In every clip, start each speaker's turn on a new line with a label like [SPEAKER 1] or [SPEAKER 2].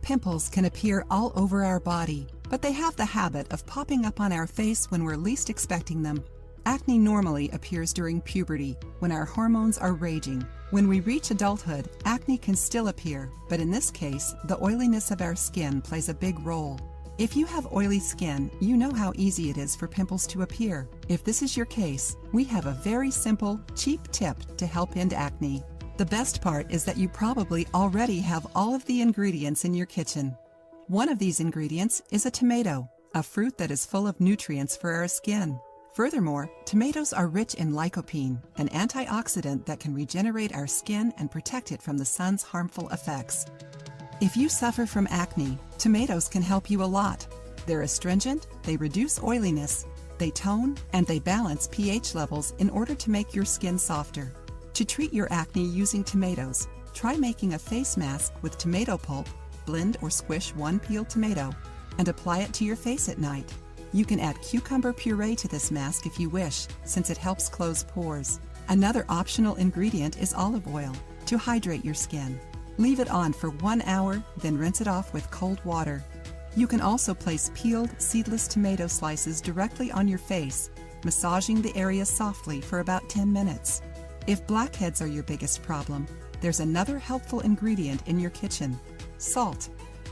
[SPEAKER 1] Pimples can appear all over our body, but they have the habit of popping up on our face when we're least expecting them. Acne normally appears during puberty, when our hormones are raging. When we reach adulthood, acne can still appear, but in this case, the oiliness of our skin plays a big role. If you have oily skin, you know how easy it is for pimples to appear. If this is your case, we have a very simple, cheap tip to help end acne. The best part is that you probably already have all of the ingredients in your kitchen. One of these ingredients is a tomato, a fruit that is full of nutrients for our skin. Furthermore, tomatoes are rich in lycopene, an antioxidant that can regenerate our skin and protect it from the sun's harmful effects. If you suffer from acne, tomatoes can help you a lot. They're astringent, they reduce oiliness, they tone, and they balance pH levels in order to make your skin softer. To treat your acne using tomatoes, try making a face mask with tomato pulp, blend or squish one peeled tomato, and apply it to your face at night. You can add cucumber puree to this mask if you wish, since it helps close pores. Another optional ingredient is olive oil to hydrate your skin. Leave it on for 1 hour, then rinse it off with cold water. You can also place peeled, seedless tomato slices directly on your face, massaging the area softly for about 10 minutes. If blackheads are your biggest problem, there's another helpful ingredient in your kitchen: salt.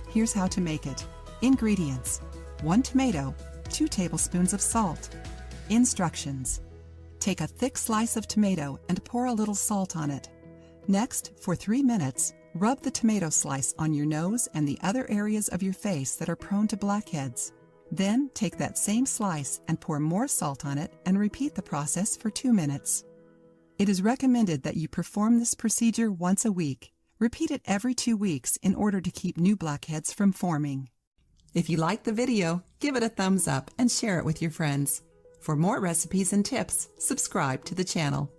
[SPEAKER 1] Here's how to make it. Ingredients: 1 tomato, 2 tablespoons of salt. Instructions: take a thick slice of tomato and pour a little salt on it. Next, for 3 minutes, rub the tomato slice on your nose and the other areas of your face that are prone to blackheads. Then take that same slice and pour more salt on it and repeat the process for 2 minutes. It is recommended that you perform this procedure once a week. Repeat it every 2 weeks in order to keep new blackheads from forming. If you liked the video, give it a thumbs up and share it with your friends. For more recipes and tips, subscribe to the channel.